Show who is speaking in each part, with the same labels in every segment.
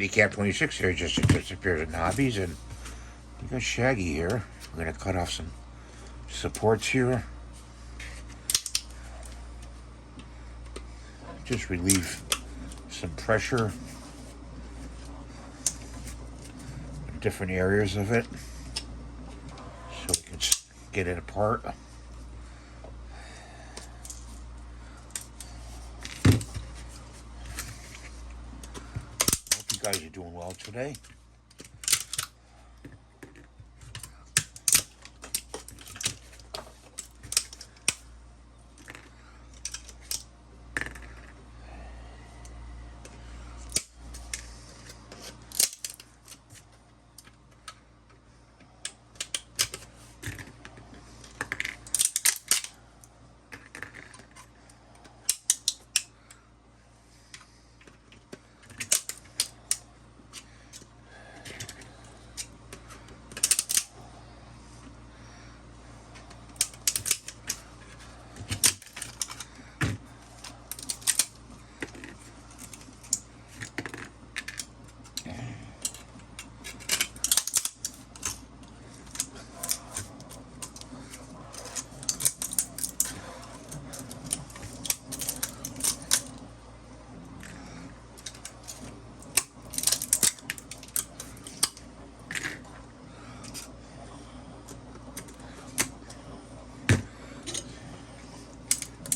Speaker 1: Cat 26 here just disappeared in hobbies, and we got Shaggy here. We're gonna cut off some supports here. Just relieve some pressure in different areas of it so we can get it apart. Hope you guys are doing well today.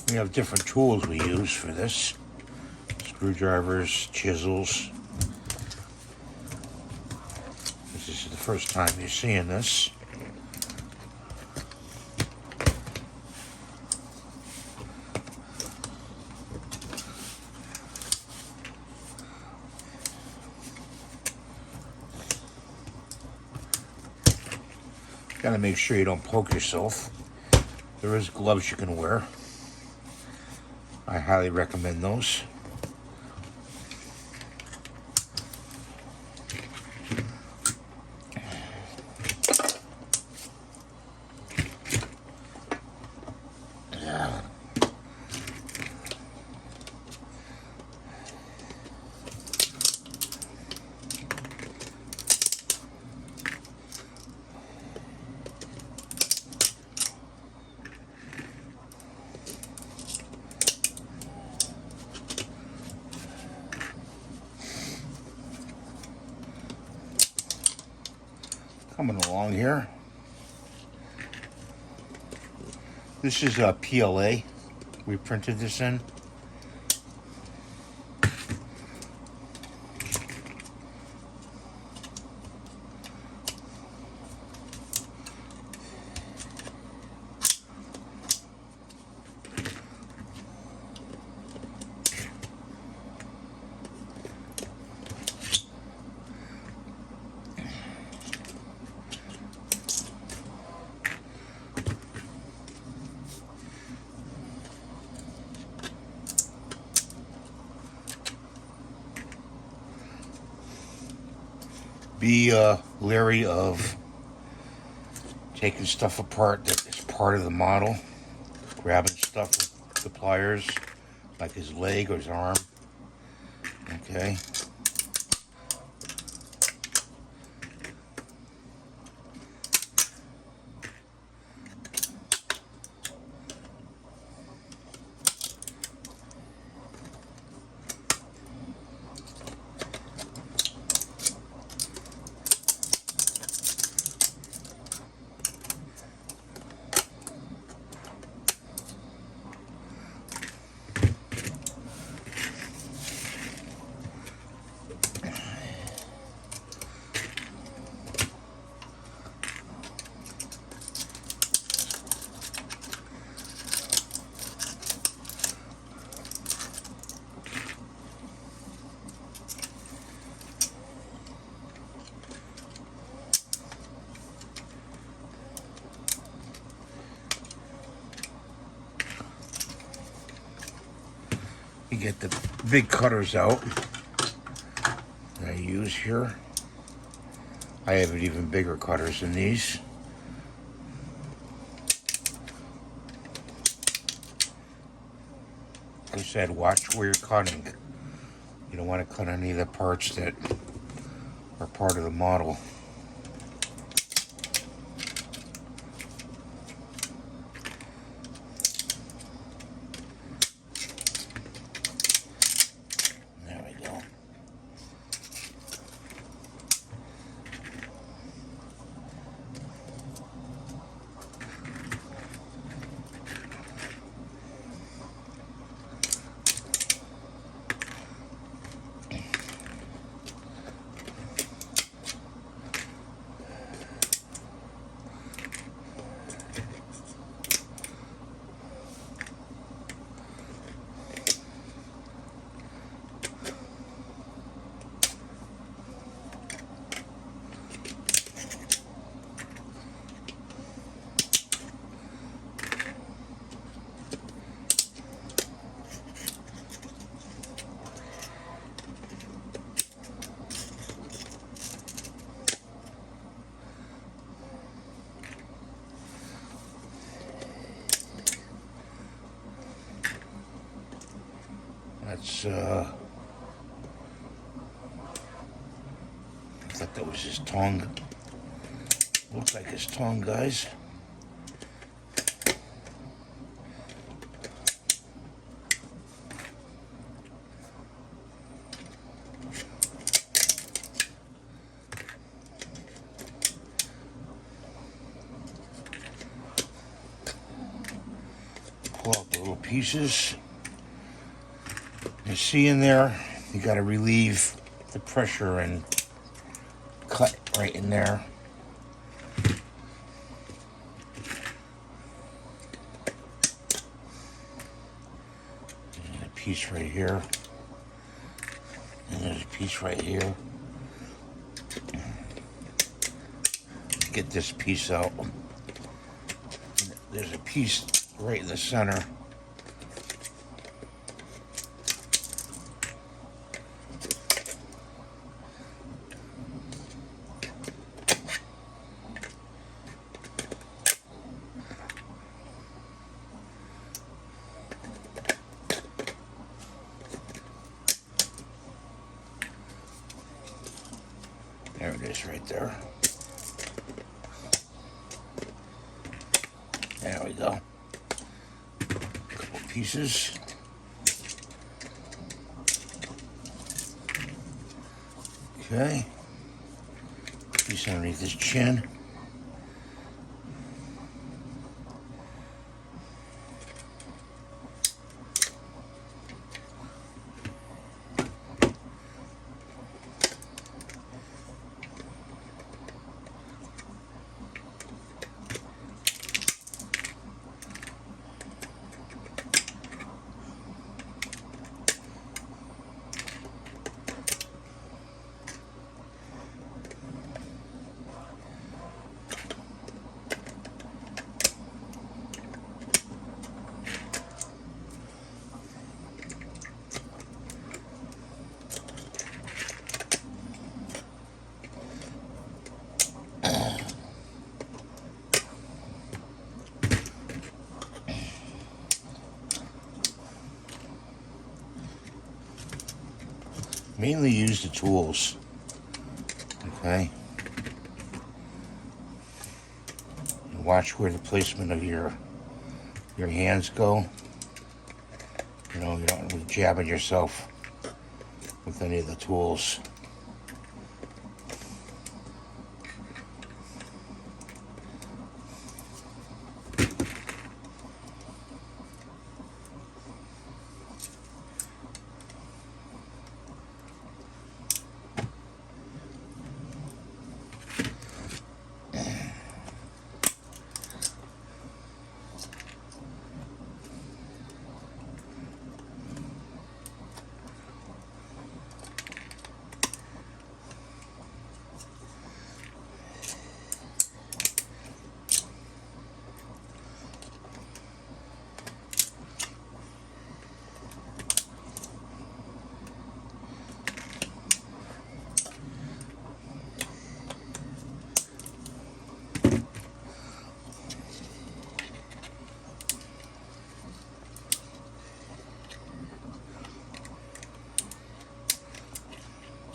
Speaker 1: We have different tools we use for this. Screwdrivers, chisels. This is the first time you're seeing this. Gotta make sure you don't poke yourself. There is gloves you can wear. I highly recommend those. Coming along here. This is a PLA. We printed this in. Be leery of taking stuff apart that is part of the model, grabbing stuff with the pliers, like his leg or his arm. Okay. You get the big cutters out that I use here. I have even bigger cutters than these. Like I said, watch where you're cutting. You don't want to cut any of the parts that are part of the model. There we go. That's, I thought that was his tongue. Looks like his tongue, guys. Pull out the little pieces. You see in there, you got to relieve the pressure and cut right in there. There's a piece right here. And there's a piece right here. Get this piece out. There's a piece right in the center. There it is right there. There we go. A couple pieces. Okay. Piece underneath his chin. Mainly use the tools, okay? And watch where the placement of your hands go. You know, you don't want to be jabbing yourself with any of the tools.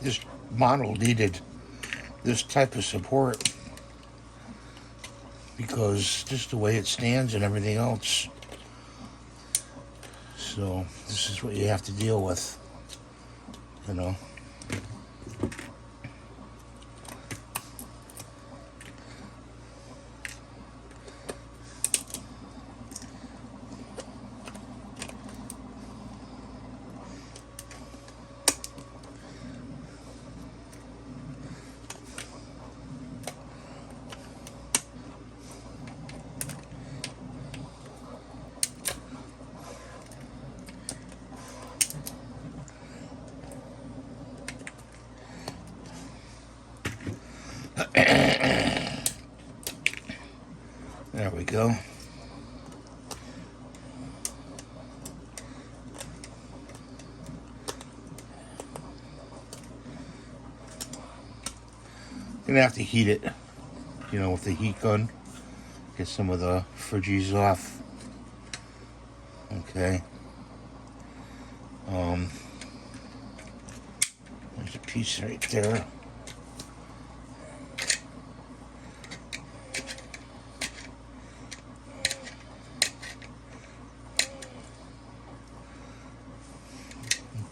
Speaker 1: This model needed this type of support because just the way it stands and everything else. So this is what you have to deal with, you know. There we go. Gonna have to heat it, you know, with the heat gun. Get some of the fridgies off. Okay. There's a piece right there.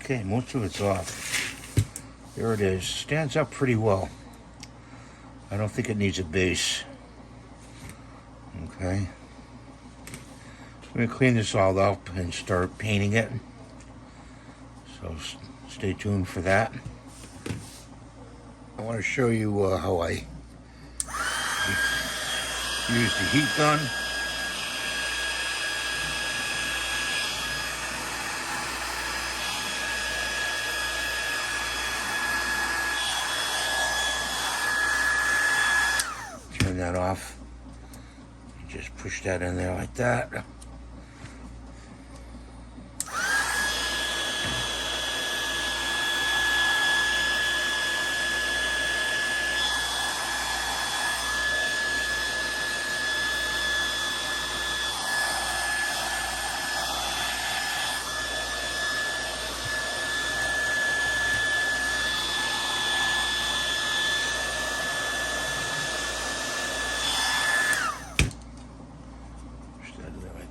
Speaker 1: Okay, most of it's off. There it is. Stands up pretty well. I don't think it needs a base. Okay. I'm going to clean this all up and start painting it. So stay tuned for that. I want to show you how I use the heat gun. Turn that off. Just push that in there like that.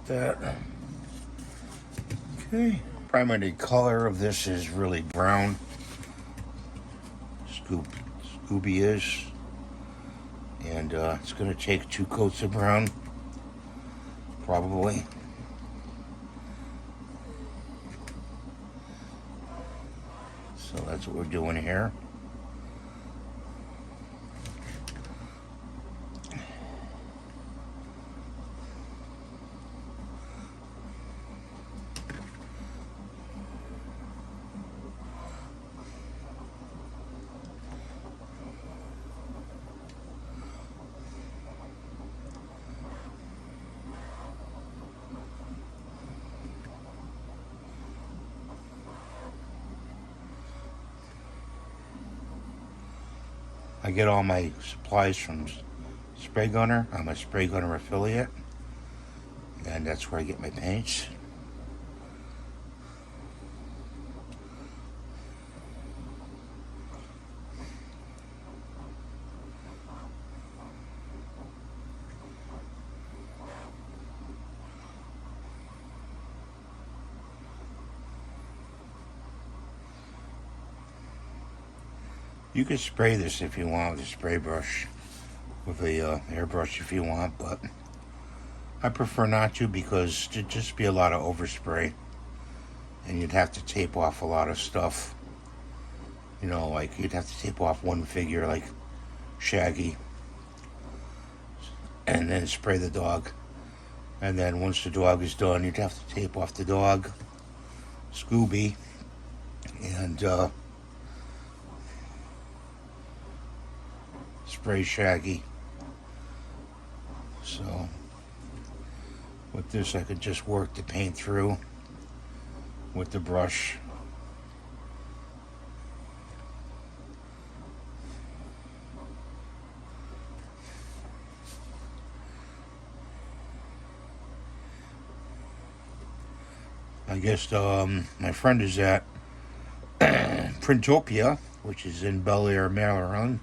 Speaker 1: That. Okay. Primary color of this is really brown. Scooby is. And it's going to take 2 coats of brown. Probably. So that's what we're doing here. I get all my supplies from Spraygunner. I'm a Spraygunner affiliate, and that's where I get my paints. You could spray this if you want with a spray brush, with a airbrush if you want, but I prefer not to because it'd just be a lot of overspray and you'd have to tape off a lot of stuff. You know, like you'd have to tape off one figure like Shaggy and then spray the dog. And then once the dog is done, you'd have to tape off the dog, Scooby, and spray Shaggy. So with this I could just work the paint through with the brush. I guess my friend is at Printopia, which is in Bel Air, Maryland.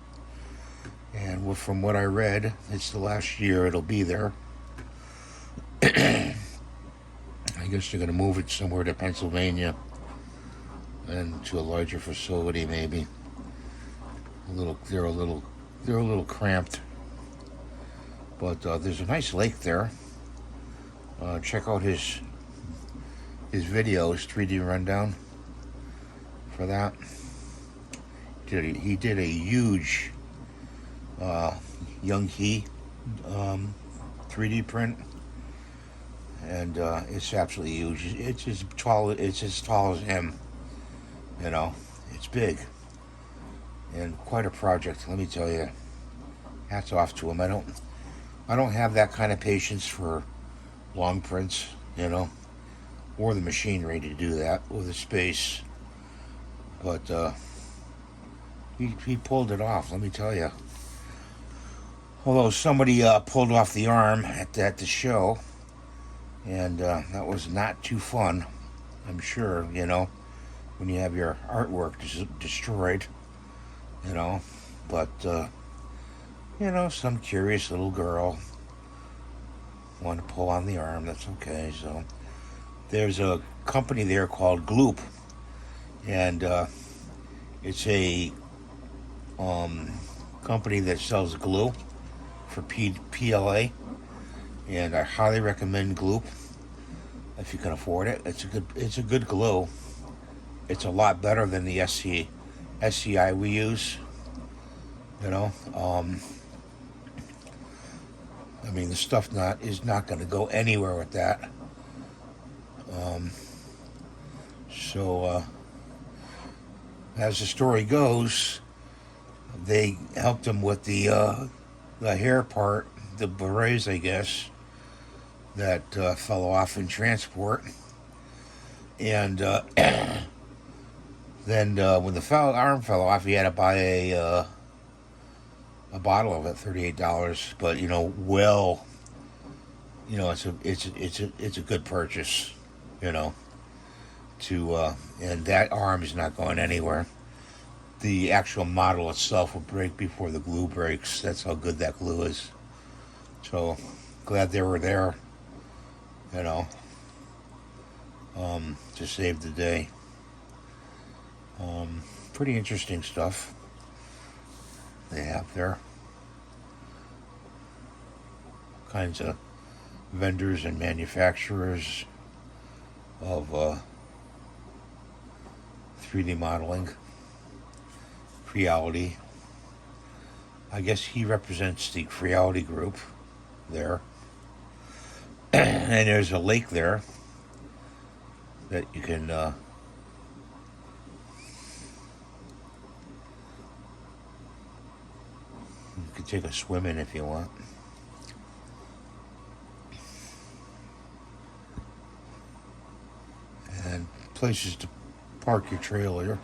Speaker 1: but from what I read, it's the last year it'll be there. I guess they're gonna move it somewhere to Pennsylvania and to a larger facility, maybe. They're a little cramped, but there's a nice lake there. Check out his videos, 3D rundown for that. He did a huge young he 3D print, and it's absolutely huge. It's as tall as him. You know, it's big and quite a project. Let me tell you, hats off to him. I don't have that kind of patience for long prints, you know, or the machinery to do that, or the space. But he pulled it off. Let me tell you. Although somebody pulled off the arm at the show, and that was not too fun. I'm sure, you know, when you have your artwork destroyed, you know. But you know, some curious little girl wanted to pull on the arm. That's okay. So there's a company there called Gloop, and it's a company that sells glue for PLA, and I highly recommend Gloop if you can afford it. It's a good glue. It's a lot better than the SCI we use. You know, I mean, the stuff is not going to go anywhere with that. So as the story goes, they helped him with the hair part, the berets, I guess, that fell off in transport. And then when the arm fell off, he had to buy a bottle of it, $38. But you know, it's a good purchase, you know. And that arm is not going anywhere. The actual model itself will break before the glue breaks. That's how good that glue is. So glad they were there, you know, to save the day. Pretty interesting stuff they have there. Kinds of vendors and manufacturers of 3D modeling. Creality. I guess he represents the Creality group there. And there's a lake there that you can take a swim in if you want. And places to park your trailer.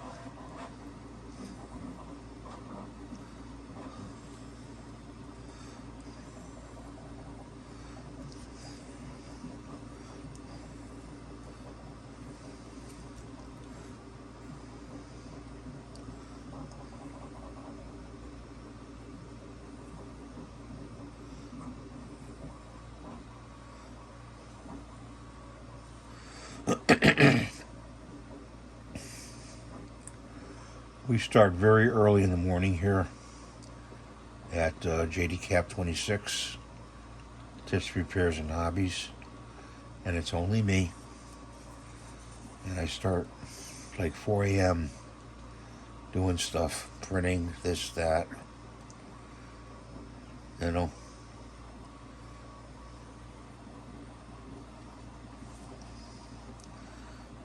Speaker 1: We start very early in the morning here at JD Cap 26, Tips, Repairs, and Hobbies, and it's only me. And I start like 4 a.m. doing stuff, printing, this, that, you know.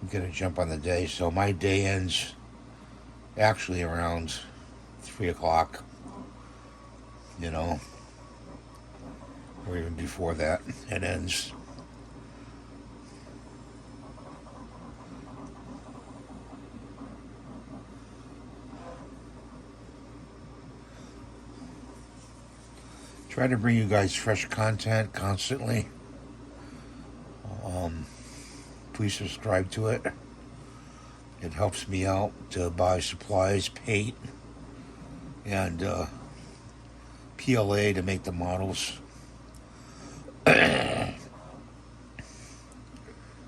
Speaker 1: I'm gonna jump on the day, so my day ends actually around 3 o'clock, you know, or even before that it ends. Try to bring you guys fresh content constantly. Please subscribe to it. It helps me out to buy supplies, paint, and PLA to make the models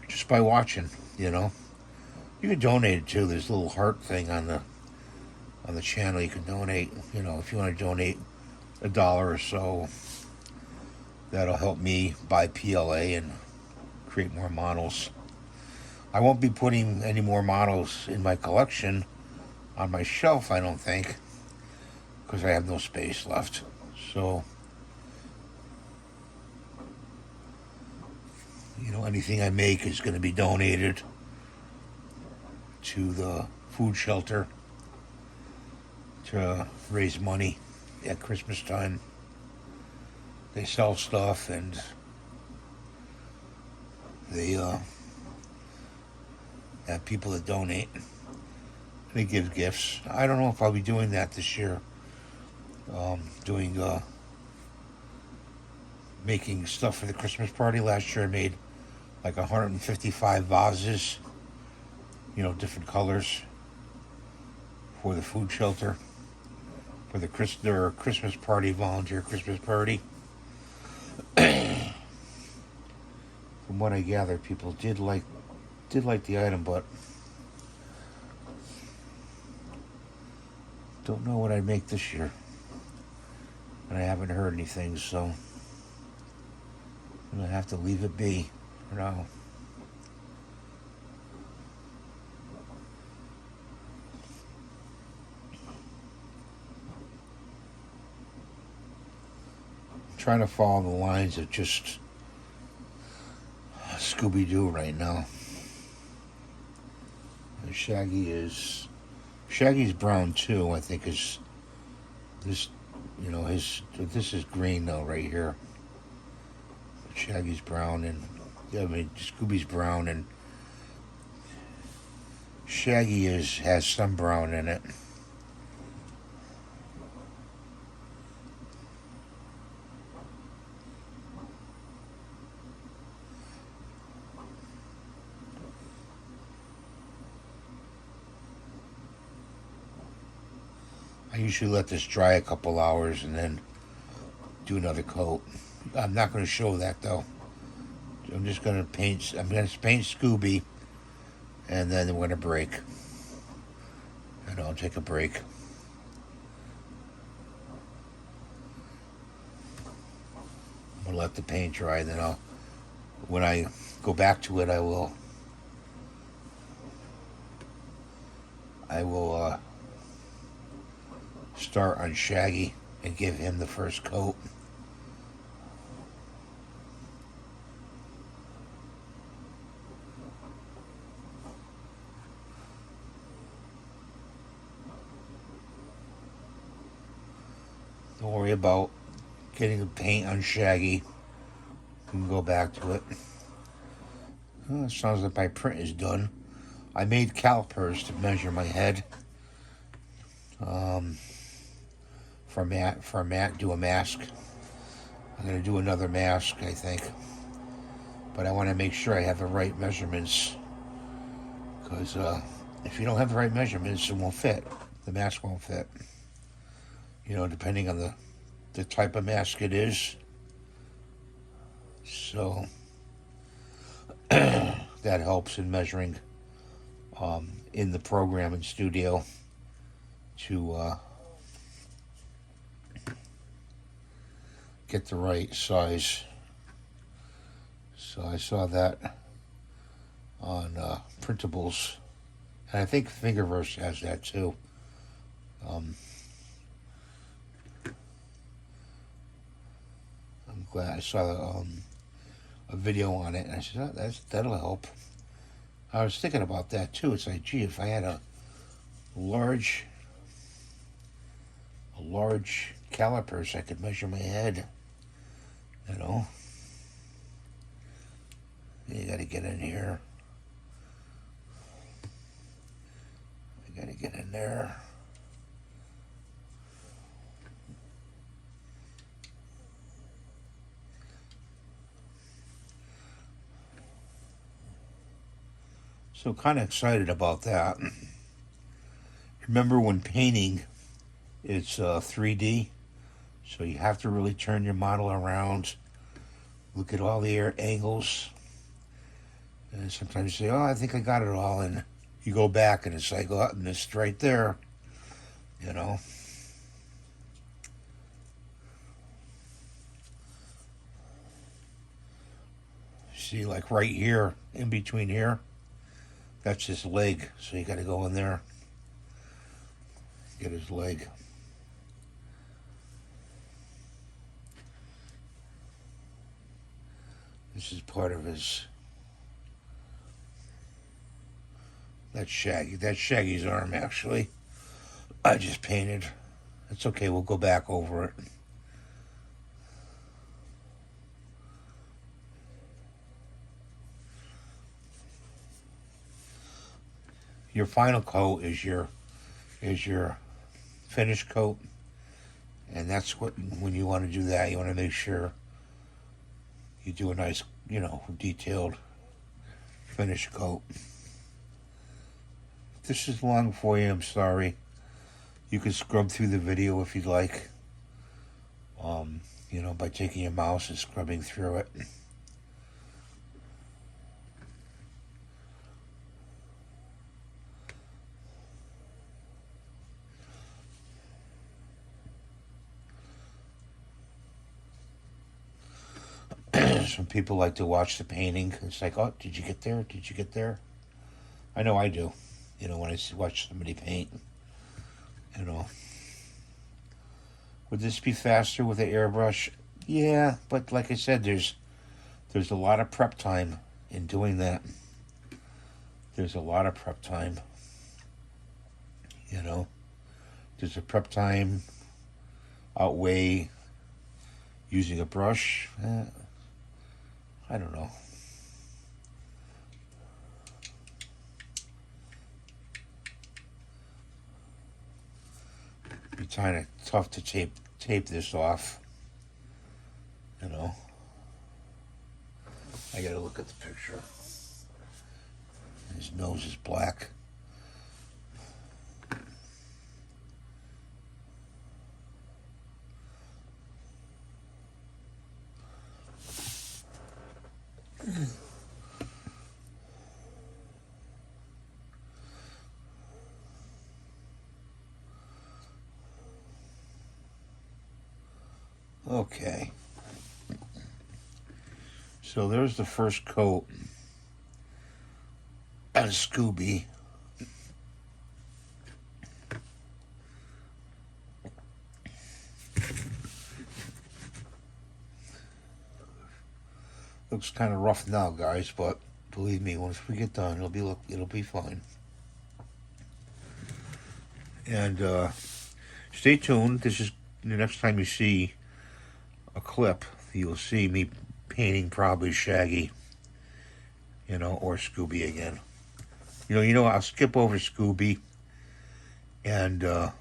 Speaker 1: just by watching. You know, you can donate it too. There's a little heart thing on the channel. You can donate. You know, if you want to donate $1 or so, that'll help me buy PLA and create more models. I won't be putting any more models in my collection on my shelf, I don't think, because I have no space left. So, you know, anything I make is going to be donated to the food shelter to raise money at Christmas time. They sell stuff and they have people that donate. They give gifts. I don't know if I'll be doing that this year. Making stuff for the Christmas party. Last year I made like 155 vases, you know, different colors for the food shelter, for their Christmas party, volunteer Christmas party. From what I gather, people did like the item, but don't know what I'd make this year. And I haven't heard anything, so I'm gonna have to leave it be for now. I'm trying to follow the lines of just Scooby-Doo right now. And Shaggy's brown too. I think is this, you know, this is green though right here. Shaggy's brown and Scooby's brown and Shaggy has some brown in it. I usually let this dry a couple hours and then do another coat. I'm not going to show that though. I'm just going to paint Scooby, and then we're going to break. And I'll take a break. I'm going to let the paint dry, and then when I go back to it, I will start on Shaggy and give him the first coat. Don't worry about getting the paint on Shaggy. We can go back to it. It sounds like my print is done. I made calipers to measure my head. For Matt, do a mask. I'm going to do another mask, I think. But I want to make sure I have the right measurements. Because if you don't have the right measurements, it won't fit. The mask won't fit. You know, depending on the type of mask it is. So, that helps in measuring in the program in studio to get the right size. So I saw that on printables, and I think Thingiverse has that too. I'm glad I saw a video on it, and I said, oh, that'll help. I was thinking about that too. It's like, gee, if I had a large calipers, I could measure my head. You know, you got to get in here. You got to get in there. So kind of excited about that. Remember when painting, it's 3D, So you have to really turn your model around, look at all the air angles, and sometimes you say, oh, I think I got it all, and you go back and it's like, oh, and it's right there, you know. See, like right here, in between here, that's his leg, so you got to go in there, get his leg. This is part of his, that's Shaggy's arm, actually. I just painted. It's okay, we'll go back over it. Your final coat is your finish coat, and that's what, when you want to do that, you want to make sure you do a nice, detailed finish coat. If this is long for you, I'm sorry. You can scrub through the video if you'd like, by taking your mouse and scrubbing through it. Some people like to watch the painting. It's like, oh, did you get there? Did you get there? I know I do. When I watch somebody paint, Would this be faster with an airbrush? Yeah, but like I said, there's a lot of prep time in doing that. There's a lot of prep time. Does the prep time outweigh using a brush? I don't know. It'd be kind of tough to tape this off. I gotta look at the picture. His nose is black. Okay. So there's the first coat on Scooby. Looks kind of rough now, guys, but believe me, once we get done, it'll be fine. And stay tuned. This is the next time you see a clip, you'll see me painting probably Shaggy, or Scooby again. I'll skip over Scooby and do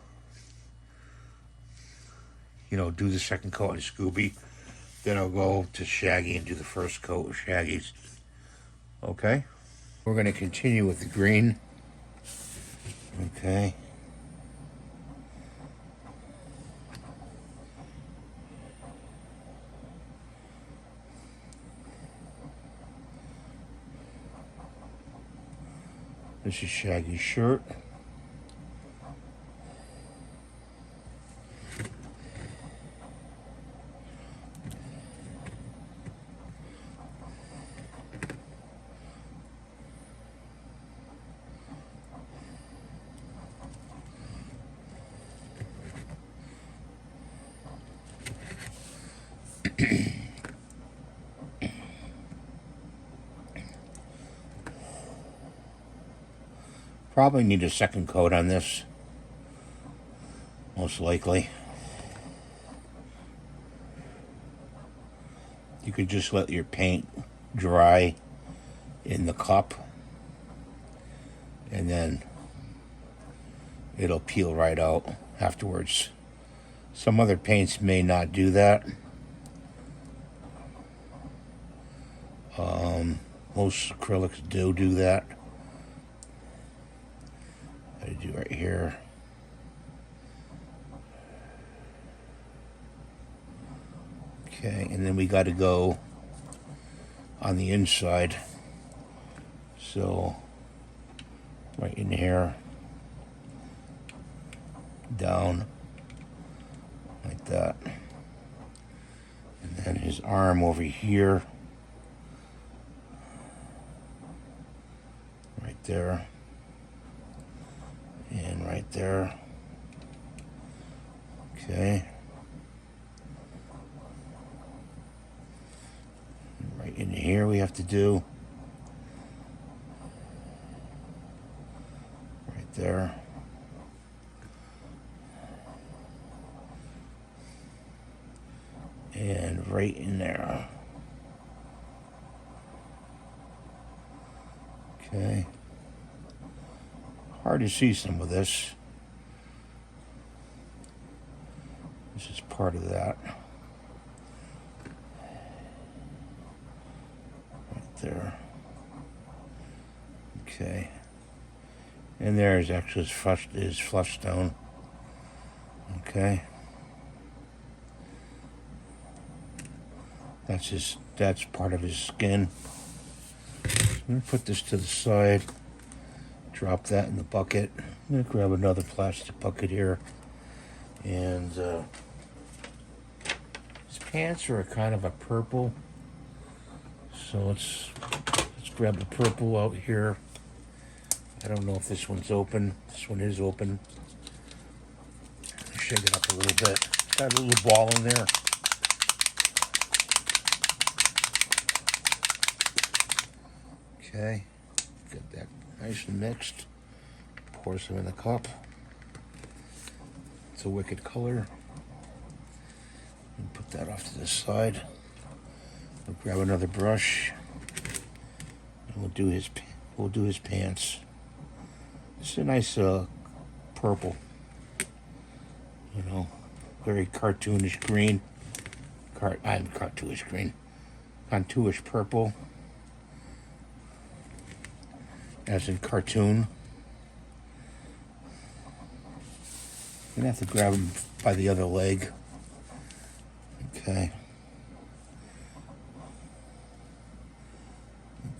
Speaker 1: the second coat on Scooby. Then I'll go to Shaggy and do the first coat of Shaggy's. Okay? We're going to continue with the green. Okay. This is Shaggy's shirt. Probably need a second coat on this, most likely. You could just let your paint dry in the cup, and then it'll peel right out afterwards. Some other paints may not do that. Most acrylics do that. I do right here. Okay, and then we got to go on the inside. So right in here, down like that, and then his arm over here, right there, and right there. Okay. And right in here we have to do right there. And right in there. Okay. Hard to see some of this. This is part of that. Right there. Okay. And there is actually his flush stone. Okay. That's part of his skin. I'm gonna put this to the side. Drop that in the bucket. I'm gonna grab another plastic bucket here. And his pants are kind of a purple. So let's grab the purple out here. I don't know if this one's open. This one is open. Shake it up a little bit. Got a little ball in there. Okay, get that nice and mixed. Pour some in the cup. It's a wicked color. And put that off to the side. We'll grab another brush, and we'll do his pants. It's a nice purple. You know, very cartoonish green. Cartoonish green. Cartoonish purple. As in cartoon. I'm gonna have to grab him by the other leg. Okay.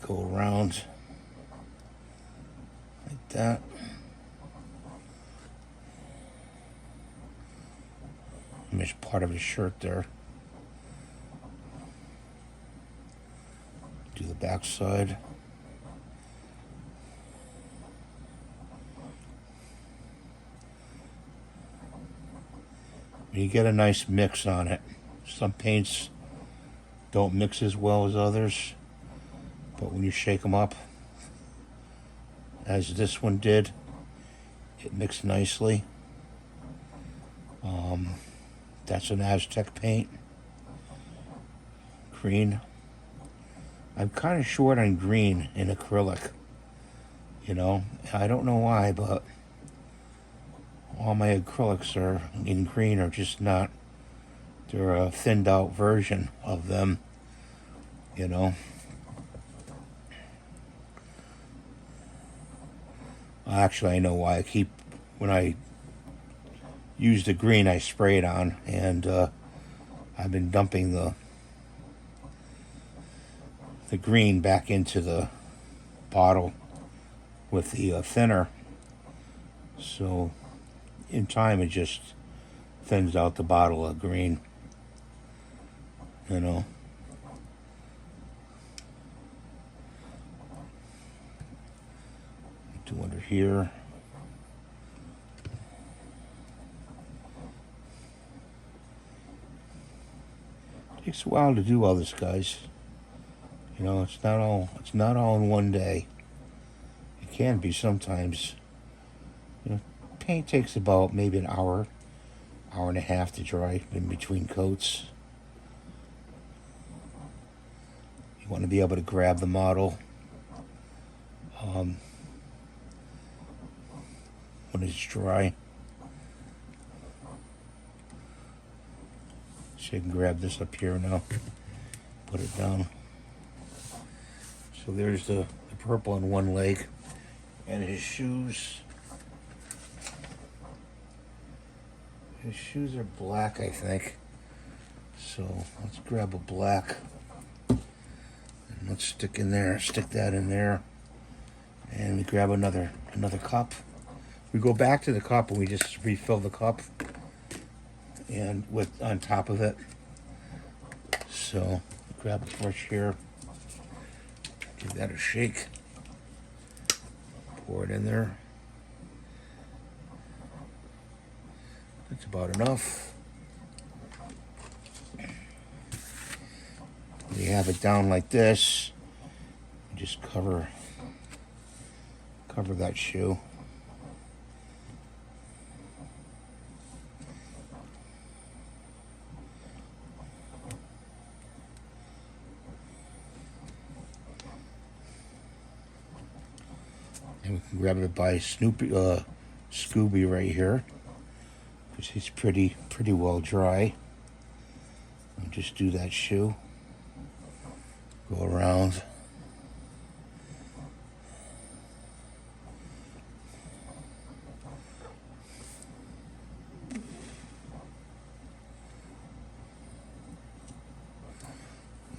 Speaker 1: Go around like that. Miss part of his shirt there. Do the back side. You get a nice mix on it. Some paints don't mix as well as others, but when you shake them up, as this one did, it mixed nicely. That's an Aztec paint. Green. I'm kind of short on green in acrylic. You know, I don't know why, but all my acrylics are in green are just not. They're a thinned out version of them, you know. Actually, I know why. When I use the green, I spray it on, and I've been dumping the green back into the bottle with the thinner. So in time, it just thins out the bottle of green, you know. Do under here. Takes a while to do all this, guys. You know, it's not all in one day. It can be sometimes. You know, paint takes about maybe an hour and a half to dry in between coats. You want to be able to grab the model when it's dry. So you can grab this up here now, put it down. So there's the purple on one leg, and his shoes. His shoes are black, I think. So let's grab a black and let's stick that in there, and we grab another cup. We go back to the cup and we just refill the cup and with on top of it. So grab a brush here, give that a shake, pour it in there. That's about enough. We have it down like this. Just cover that shoe. And we can grab it by Scooby right here, because he's pretty well dry. And just do that shoe. Go around.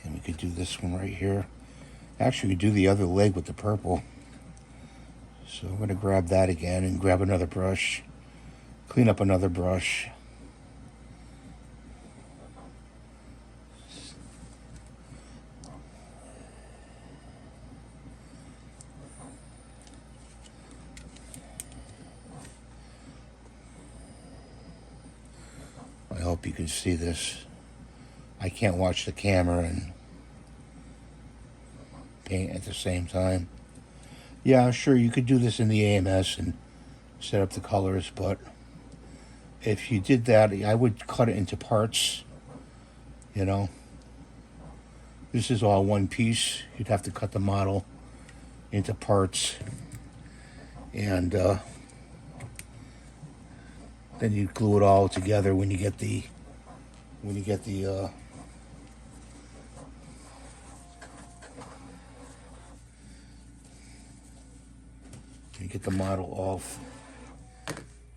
Speaker 1: And we could do this one right here. Actually, we could do the other leg with the purple. So I'm going to grab that again and grab another brush. Clean up another brush. I hope you can see this. I can't watch the camera and paint at the same time. Yeah, sure, you could do this in the AMS and set up the colors, but if you did that, I would cut it into parts, you know. This is all one piece. You'd have to cut the model into parts, and then you glue it all together when you get the model all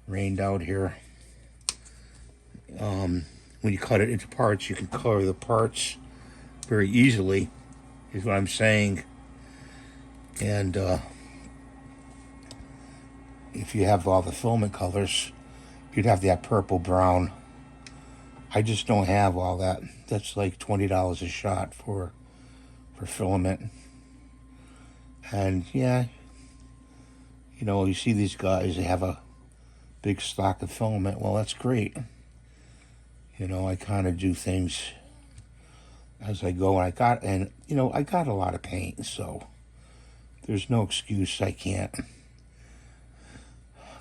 Speaker 1: rained out here. When you cut it into parts, you can color the parts very easily, is what I'm saying. And if you have all the filament colors, you'd have that purple, brown. I just don't have all that. That's like $20 a shot for filament. And yeah, you know, you see these guys, they have a big stock of filament. Well, that's great. You know, I kind of do things as I go, and I got a lot of paint, so there's no excuse I can't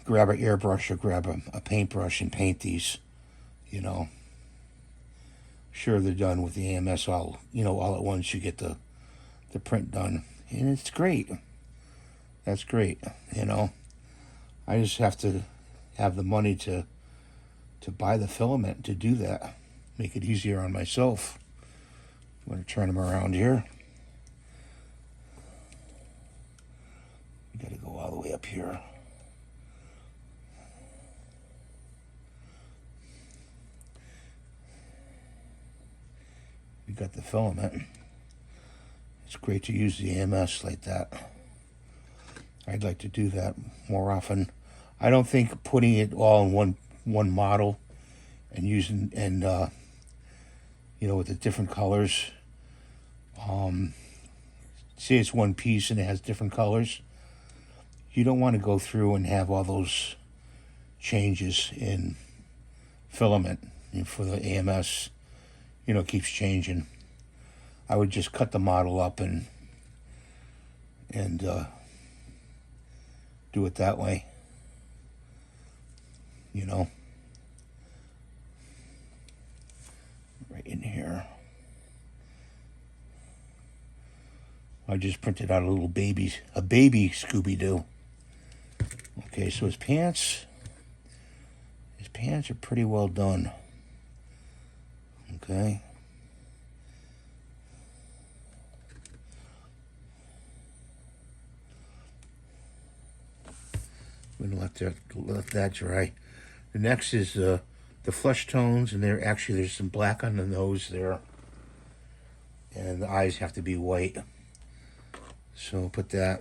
Speaker 1: grab an airbrush or grab a paintbrush and paint these, you know. Sure, they're done with the AMS all at once. You get the print done, and it's great. That's great, you know. I just have to have the money to buy the filament to do that. Make it easier on myself. I'm going to turn them around here. You got to go all the way up here. We got the filament. It's great to use the AMS like that. I'd like to do that more often. I don't think putting it all in one model and using with the different colors. Say it's one piece and it has different colors. You don't want to go through and have all those changes in filament for the AMS. You know, it keeps changing. I would just cut the model up and do it that way. You know, right in here. I just printed out a baby Scooby-Doo. Okay, so his pants are pretty well done. Okay. I'm gonna let that dry. The next is the the flesh tones, and there's some black on the nose there, and the eyes have to be white. So put that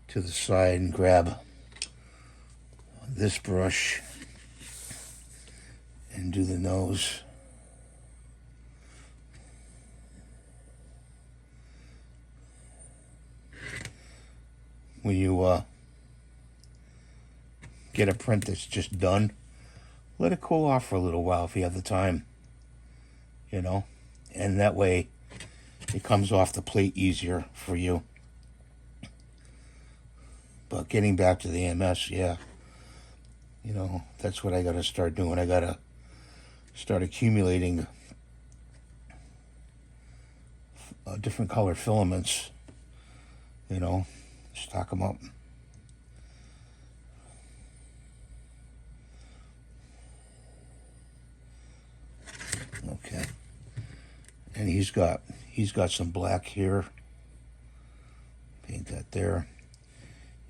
Speaker 1: to the side and grab this brush and do the nose. When you get a print that's just done, let it cool off for a little while if you have the time, you know, and that way it comes off the plate easier for you. But getting back to the MS, yeah, you know, that's what I gotta start doing. I gotta start accumulating different color filaments, you know, stock them up. Okay, and he's got some black here. Paint that there,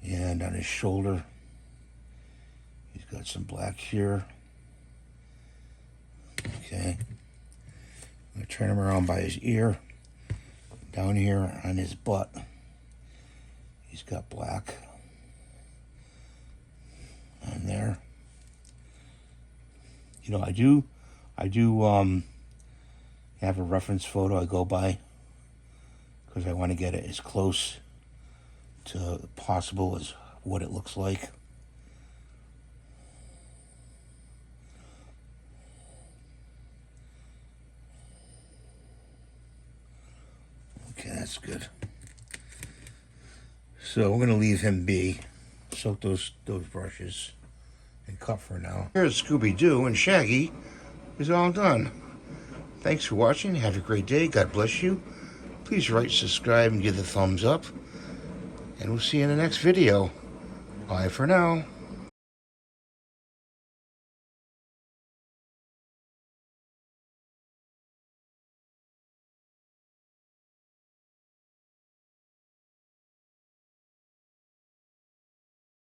Speaker 1: and on his shoulder, he's got some black here. Okay, I'm gonna turn him around by his ear. Down here on his butt, he's got black on there. You know, I do have a reference photo I go by because I want to get it as close to possible as what it looks like. Okay, that's good. So we're gonna leave him be. Soak those brushes and cut for now. Here's Scooby-Doo, and Shaggy is all done. Thanks for watching. Have a great day. God bless you. Please rate, subscribe, and give the thumbs up. And we'll see you in the next video. Bye for now.